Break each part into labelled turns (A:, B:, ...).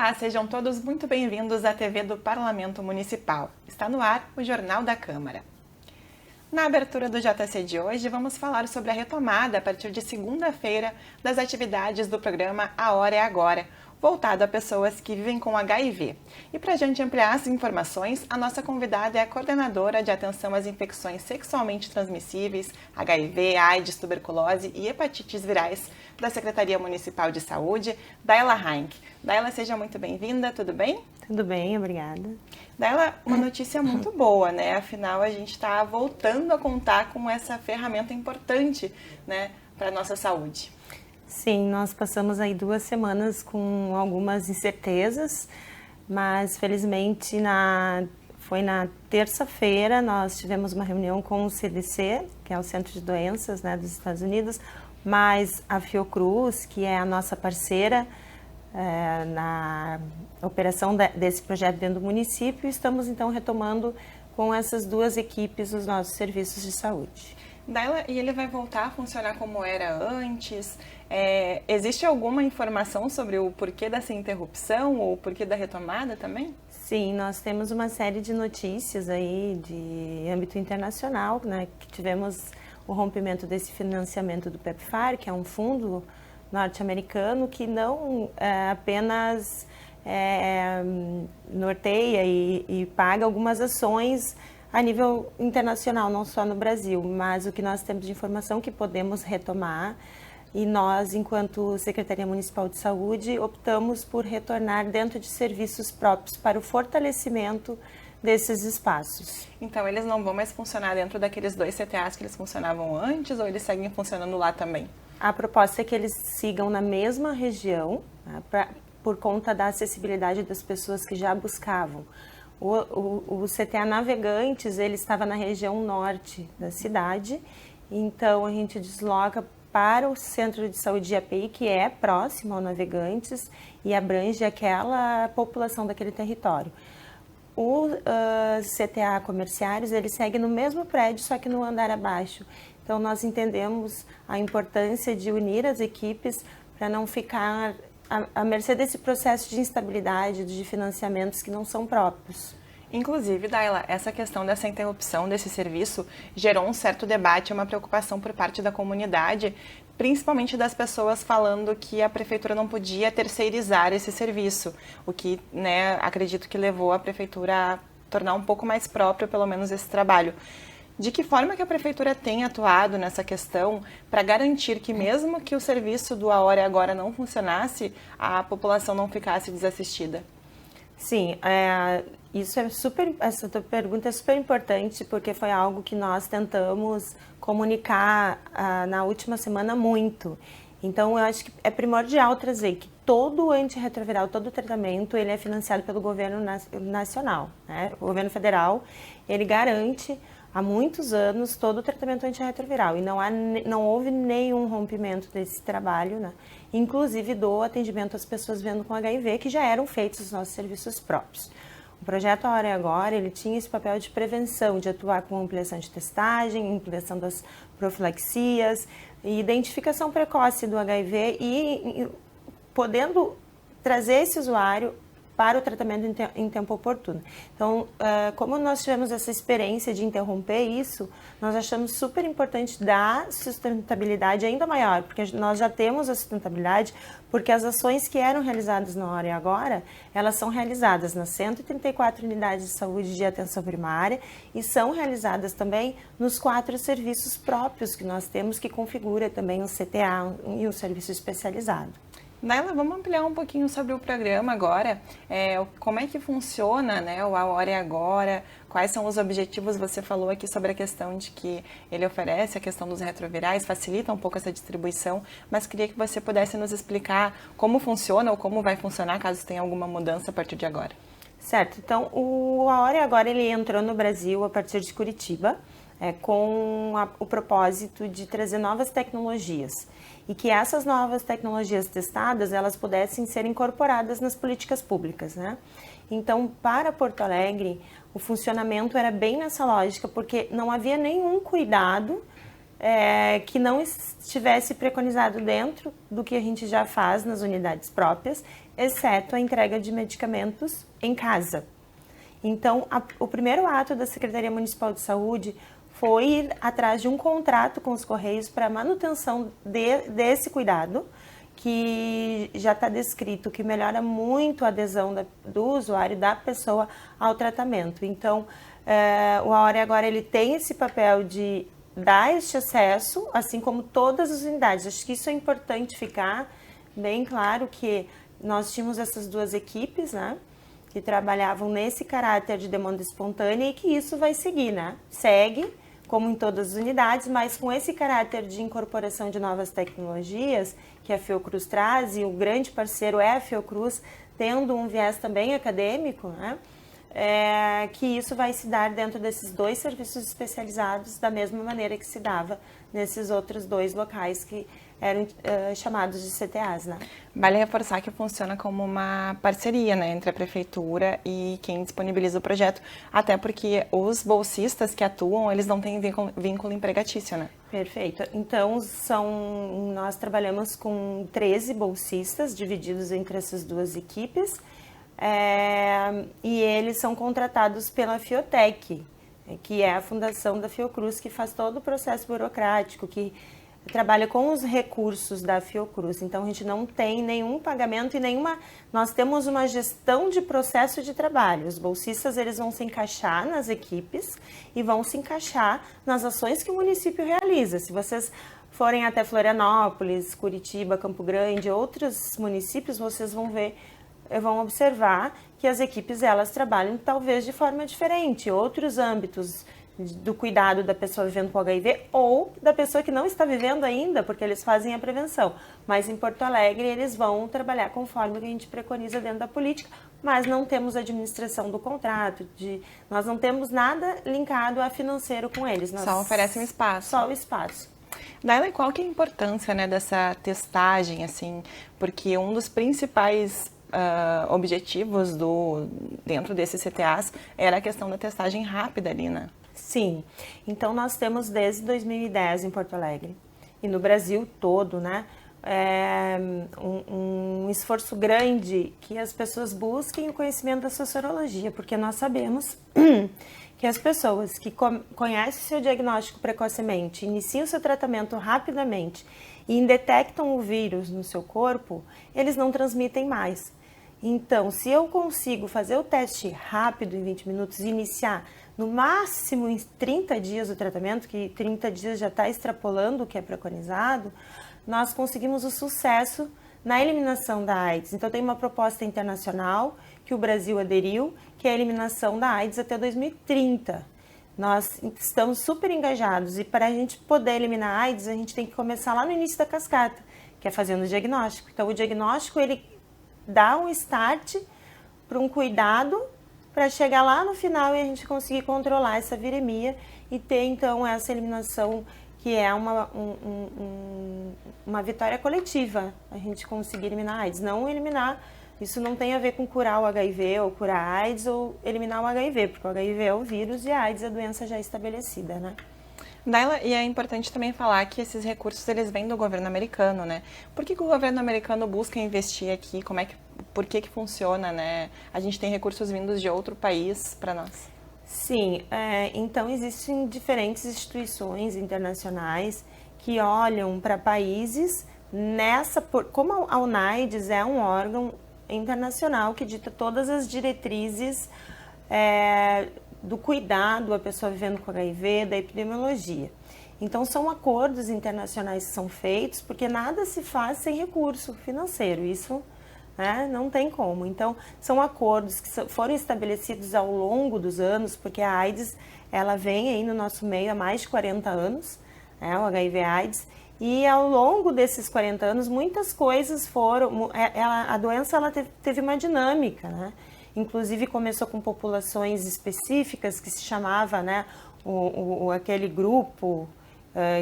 A: Olá, sejam todos muito bem-vindos à TV do Parlamento Municipal. Está no ar o Jornal da Câmara. Na abertura do JC de hoje, vamos falar sobre a retomada, a partir de segunda-feira, das atividades do programa A Hora é Agora, voltado a pessoas que vivem com HIV. E para a gente ampliar as informações, a nossa convidada é a coordenadora de atenção às infecções sexualmente transmissíveis, HIV, AIDS, tuberculose e hepatites virais da Secretaria Municipal de Saúde, Daila Heinck. Daila, seja muito bem-vinda, tudo bem?
B: Tudo bem, obrigada.
A: Daila, uma notícia muito boa, né? Afinal, a gente está voltando a contar com essa ferramenta importante, né, para a nossa saúde.
B: Sim, nós passamos aí 2 semanas com algumas incertezas, mas felizmente foi na terça-feira nós tivemos uma reunião com o CDC, que é o Centro de Doenças, né, dos Estados Unidos, mais a Fiocruz, que é a nossa parceira na operação desse projeto dentro do município. Estamos então retomando com essas 2 equipes os nossos serviços de saúde.
A: Daila, e ele vai voltar a funcionar como era antes? Existe alguma informação sobre o porquê dessa interrupção ou o porquê da retomada também?
B: Sim, nós temos uma série de notícias aí de âmbito internacional, né, que tivemos o rompimento desse financiamento do PEPFAR, que é um fundo norte-americano que não apenas norteia e paga algumas ações a nível internacional, não só no Brasil, mas o que nós temos de informação que podemos retomar, e nós, enquanto Secretaria Municipal de Saúde, optamos por retornar dentro de serviços próprios para o fortalecimento desses espaços.
A: Então, eles não vão mais funcionar dentro daqueles 2 CTAs que eles funcionavam antes, ou eles seguem funcionando lá também?
B: A proposta é que eles sigam na mesma região, né, por conta da acessibilidade das pessoas que já buscavam. O CTA Navegantes, ele estava na região norte da cidade, então a gente desloca para o Centro de Saúde de API, que é próximo ao Navegantes e abrange aquela população daquele território. O CTA Comerciários, ele segue no mesmo prédio, só que no andar abaixo. Então nós entendemos a importância de unir as equipes para não ficar à mercê desse processo de instabilidade, de financiamentos que não são próprios.
A: Inclusive, Daila, essa questão dessa interrupção desse serviço gerou um certo debate, uma preocupação por parte da comunidade, principalmente das pessoas falando que a prefeitura não podia terceirizar esse serviço, o que, né, acredito que levou a prefeitura a tornar um pouco mais próprio, pelo menos, esse trabalho. De que forma que a prefeitura tem atuado nessa questão para garantir que, mesmo que o serviço do A Hora é Agora não funcionasse, a população não ficasse desassistida?
B: Sim, essa tua pergunta é super importante, porque foi algo que nós tentamos comunicar na última semana muito. Então, eu acho que é primordial trazer que todo antirretroviral, todo tratamento, ele é financiado pelo governo nacional, né? O governo federal, ele garante há muitos anos todo o tratamento antirretroviral, e não houve nenhum rompimento desse trabalho, né? Inclusive do atendimento às pessoas vivendo com HIV, que já eram feitos os nossos serviços próprios. O projeto A Hora é Agora, ele tinha esse papel de prevenção, de atuar com ampliação de testagem, ampliação das profilaxias, e identificação precoce do HIV e podendo trazer esse usuário para o tratamento em tempo oportuno. Então, como nós tivemos essa experiência de interromper isso, nós achamos super importante dar sustentabilidade ainda maior, porque nós já temos a sustentabilidade, porque as ações que eram realizadas na Hora e Agora, elas são realizadas nas 134 unidades de saúde de atenção primária e são realizadas também nos 4 serviços próprios que nós temos, que configura também o CTA e o serviço especializado.
A: Daila, vamos ampliar um pouquinho sobre o programa agora. Como é que funciona, né, o A Hora é Agora? Quais são os objetivos? Você falou aqui sobre a questão de que ele oferece a questão dos retrovirais, facilita um pouco essa distribuição, mas queria que você pudesse nos explicar como funciona ou como vai funcionar caso tenha alguma mudança a partir de agora.
B: Certo, então o A Hora é Agora, ele entrou no Brasil a partir de Curitiba, com o propósito de trazer novas tecnologias e que essas novas tecnologias testadas, elas pudessem ser incorporadas nas políticas públicas, né? Então, para Porto Alegre, o funcionamento era bem nessa lógica, porque não havia nenhum cuidado que não estivesse preconizado dentro do que a gente já faz nas unidades próprias, exceto a entrega de medicamentos em casa. Então, o primeiro ato da Secretaria Municipal de Saúde foi ir atrás de um contrato com os Correios para manutenção desse cuidado, que já está descrito, que melhora muito a adesão do usuário, da pessoa ao tratamento. Então, o Aore agora ele tem esse papel de dar este acesso, assim como todas as unidades. Acho que isso é importante ficar bem claro, que nós tínhamos essas duas equipes, né, que trabalhavam nesse caráter de demanda espontânea, e que isso vai seguir, né? Segue, como em todas as unidades, mas com esse caráter de incorporação de novas tecnologias que a Fiocruz traz, e o grande parceiro é a Fiocruz, tendo um viés também acadêmico, né? Que isso vai se dar dentro desses dois serviços especializados da mesma maneira que se dava nesses outros dois locais que eram chamados de CTAs, né?
A: Vale reforçar que funciona como uma parceria, né, entre a prefeitura e quem disponibiliza o projeto, até porque os bolsistas que atuam, eles não têm vínculo empregatício, né?
B: Perfeito. Então, nós trabalhamos com 13 bolsistas divididos entre essas duas equipes, e eles são contratados pela Fiotec, que é a fundação da Fiocruz, que faz todo o processo burocrático, que trabalha com os recursos da Fiocruz. Então, a gente não tem nenhum pagamento e nós temos uma gestão de processo de trabalho. Os bolsistas, eles vão se encaixar nas equipes e vão se encaixar nas ações que o município realiza. Se vocês forem até Florianópolis, Curitiba, Campo Grande, outros municípios, vocês vão observar que as equipes, elas trabalham talvez de forma diferente, outros âmbitos do cuidado da pessoa vivendo com HIV ou da pessoa que não está vivendo ainda, porque eles fazem a prevenção. Mas em Porto Alegre eles vão trabalhar conforme o que a gente preconiza dentro da política, mas não temos administração do contrato, nós não temos nada linkado a financeiro com eles. Nós
A: só oferecem um espaço.
B: Só o espaço.
A: Daí, qual que é a importância, né, dessa testagem, assim, porque um dos principais objetivos dentro desses CTAs era a questão da testagem rápida ali, né?
B: Sim, então nós temos desde 2010 em Porto Alegre e no Brasil todo, né, um esforço grande que as pessoas busquem o conhecimento da sua sorologia, porque nós sabemos que as pessoas que conhecem o seu diagnóstico precocemente, iniciam o seu tratamento rapidamente e detectam o vírus no seu corpo, eles não transmitem mais. Então, se eu consigo fazer o teste rápido em 20 minutos e iniciar no máximo em 30 dias o tratamento, que 30 dias já está extrapolando o que é preconizado, nós conseguimos o sucesso na eliminação da AIDS. Então, tem uma proposta internacional que o Brasil aderiu, que é a eliminação da AIDS até 2030. Nós estamos super engajados e para a gente poder eliminar a AIDS, a gente tem que começar lá no início da cascata, que é fazendo o diagnóstico. Então, o diagnóstico, ele dá um start para um cuidado para chegar lá no final e a gente conseguir controlar essa viremia e ter, então, essa eliminação que é uma vitória coletiva, a gente conseguir eliminar a AIDS. Não eliminar, isso não tem a ver com curar o HIV ou curar a AIDS ou eliminar o HIV, porque o HIV é o vírus e a AIDS é a doença já estabelecida, né?
A: Daila, e é importante também falar que esses recursos, eles vêm do governo americano, né? Por que o governo americano busca investir aqui? Por que funciona, né? A gente tem recursos vindos de outro país para nós.
B: Sim, então existem diferentes instituições internacionais que olham para países como a UNAIDS é um órgão internacional que dita todas as diretrizes do cuidado à pessoa vivendo com HIV, da epidemiologia. Então, são acordos internacionais que são feitos, porque nada se faz sem recurso financeiro, isso, né, não tem como. Então, são acordos que foram estabelecidos ao longo dos anos, porque a AIDS, ela vem aí no nosso meio há mais de 40 anos, né, o HIV/AIDS, e ao longo desses 40 anos, muitas coisas foram... a doença ela teve uma dinâmica, né? Inclusive começou com populações específicas que se chamava, né, aquele grupo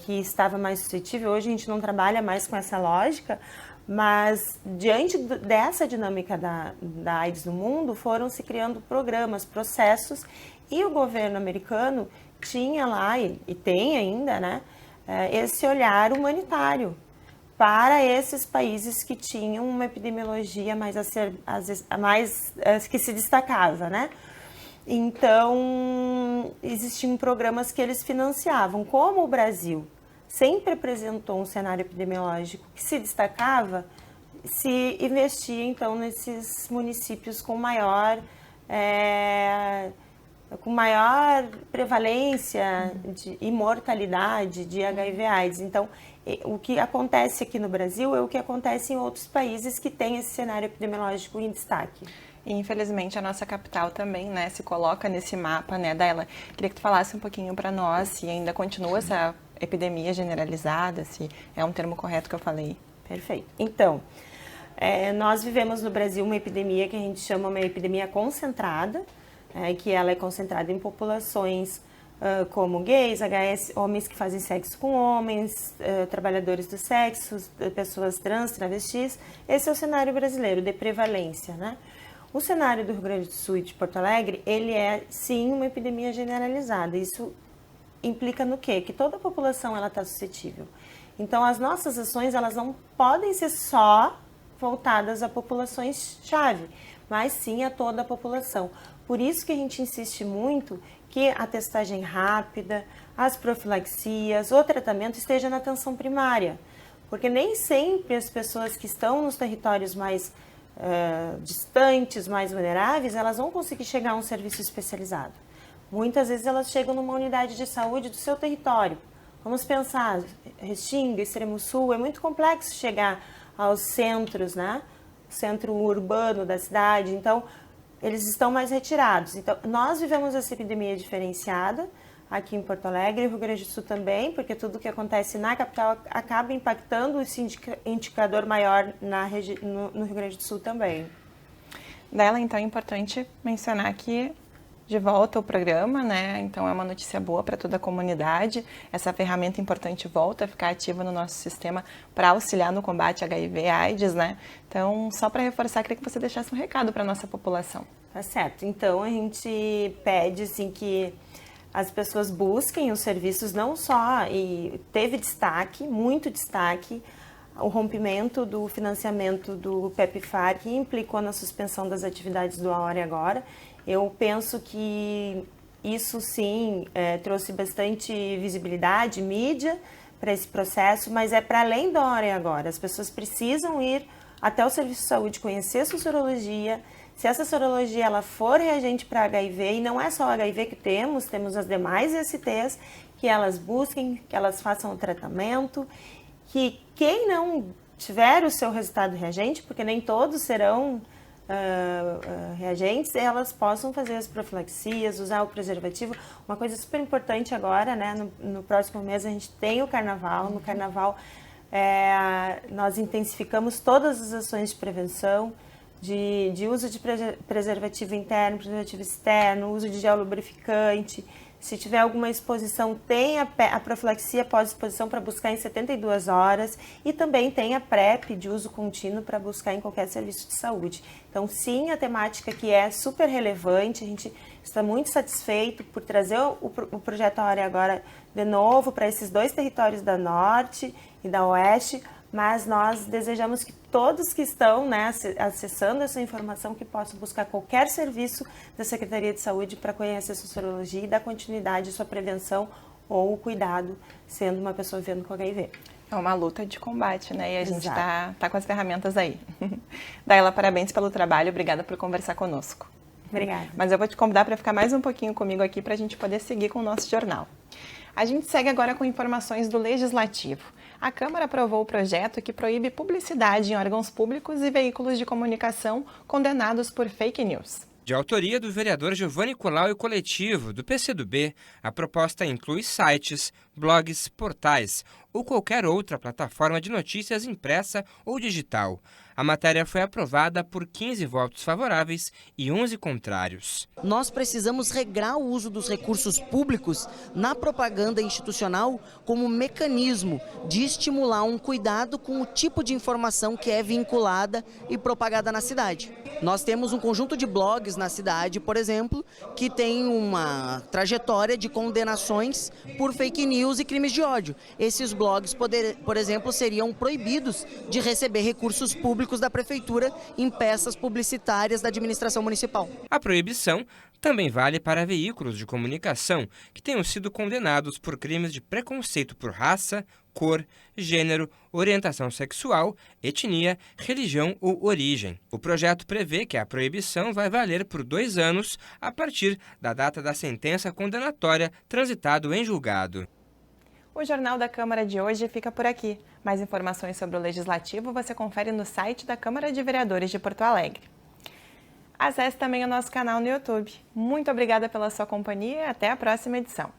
B: que estava mais suscetível. Hoje a gente não trabalha mais com essa lógica, mas diante dessa dinâmica da AIDS no mundo, foram se criando programas, processos, e o governo americano tinha lá, e tem ainda, né, esse olhar humanitário para esses países que tinham uma epidemiologia mais que se destacava, né? Então, existiam programas que eles financiavam. Como o Brasil sempre apresentou um cenário epidemiológico que se destacava, se investia, então, nesses municípios com maior prevalência e mortalidade de HIV/AIDS. Então, o que acontece aqui no Brasil é o que acontece em outros países que têm esse cenário epidemiológico em destaque.
A: E, infelizmente, a nossa capital também, né, se coloca nesse mapa, né, Daila? Queria que tu falasse um pouquinho para nós se ainda continua essa epidemia generalizada, se é um termo correto que eu falei.
B: Perfeito. Então, nós vivemos no Brasil uma epidemia que a gente chama uma epidemia concentrada, que ela é concentrada em populações como gays, HS, homens que fazem sexo com homens, trabalhadores do sexo, pessoas trans, travestis. Esse é o cenário brasileiro de prevalência, né? O cenário do Rio Grande do Sul e de Porto Alegre, ele é sim uma epidemia generalizada. Isso implica no quê? Que toda a população ela está suscetível. Então, as nossas ações elas não podem ser só voltadas a populações-chave, mas sim a toda a população. Por isso que a gente insiste muito que a testagem rápida, as profilaxias, o tratamento esteja na atenção primária, porque nem sempre as pessoas que estão nos territórios mais distantes, mais vulneráveis, elas vão conseguir chegar a um serviço especializado. Muitas vezes elas chegam numa unidade de saúde do seu território. Vamos pensar, Restinga, Extremo Sul, é muito complexo chegar aos centros, né? Centro urbano da cidade, então eles estão mais retirados. Então, nós vivemos essa epidemia diferenciada aqui em Porto Alegre e Rio Grande do Sul também, porque tudo que acontece na capital acaba impactando esse indicador maior no Rio Grande do Sul também.
A: Daila, então é importante mencionar que de volta ao programa, né? Então é uma notícia boa para toda a comunidade. Essa ferramenta importante volta a ficar ativa no nosso sistema para auxiliar no combate a HIV/AIDS, né? Então, só para reforçar, queria que você deixasse um recado para a nossa população.
B: Tá certo. Então, a gente pede assim que as pessoas busquem os serviços não só, e teve destaque, muito destaque, o rompimento do financiamento do PEPFAR, que implicou na suspensão das atividades do A Hora e Agora. Eu penso que isso sim trouxe bastante visibilidade, mídia para esse processo, mas é para além da Hora e Agora. As pessoas precisam ir até o serviço de saúde, conhecer a sua sorologia. Se essa sorologia ela for reagente para HIV, e não é só o HIV que temos as demais ISTs, que elas busquem, que elas façam o tratamento, que quem não tiver o seu resultado reagente, porque nem todos serão reagentes, elas possam fazer as profilaxias, usar o preservativo. Uma coisa super importante agora, né? No próximo mês a gente tem o carnaval. No carnaval nós intensificamos todas as ações de prevenção, de uso de preservativo interno, preservativo externo, uso de gel lubrificante. Se tiver alguma exposição, tem a profilaxia pós-exposição para buscar em 72 horas e também tem a PrEP de uso contínuo para buscar em qualquer serviço de saúde. Então, sim, a temática que é super relevante, a gente está muito satisfeito por trazer o projeto A Hora e Agora de novo para esses dois territórios da Norte e da Oeste, mas nós desejamos que todos que estão, né, acessando essa informação que possam buscar qualquer serviço da Secretaria de Saúde para conhecer a sua sorologia e dar continuidade à sua prevenção ou o cuidado, sendo uma pessoa vivendo com HIV.
A: É uma luta de combate, né? E a gente tá com as ferramentas aí. Daila, parabéns pelo trabalho, obrigada por conversar conosco.
B: Obrigada.
A: Mas eu vou te convidar para ficar mais um pouquinho comigo aqui para a gente poder seguir com o nosso jornal. A gente segue agora com informações do Legislativo. A Câmara aprovou o projeto que proíbe publicidade em órgãos públicos e veículos de comunicação condenados por fake news.
C: De autoria do vereador Giovanni Colau e coletivo do PCdoB, a proposta inclui sites, blogs, portais ou qualquer outra plataforma de notícias impressa ou digital. A matéria foi aprovada por 15 votos favoráveis e 11 contrários.
D: Nós precisamos regrar o uso dos recursos públicos na propaganda institucional como mecanismo de estimular um cuidado com o tipo de informação que é vinculada e propagada na cidade. Nós temos um conjunto de blogs na cidade, por exemplo, que tem uma trajetória de condenações por fake news e crimes de ódio. Esses blogs, por exemplo, seriam proibidos de receber recursos públicos da prefeitura em peças publicitárias da administração municipal.
C: A proibição também vale para veículos de comunicação que tenham sido condenados por crimes de preconceito por raça, cor, gênero, orientação sexual, etnia, religião ou origem. O projeto prevê que a proibição vai valer por 2 anos a partir da data da sentença condenatória transitado em julgado.
A: O Jornal da Câmara de hoje fica por aqui. Mais informações sobre o Legislativo você confere no site da Câmara de Vereadores de Porto Alegre. Acesse também o nosso canal no YouTube. Muito obrigada pela sua companhia e até a próxima edição.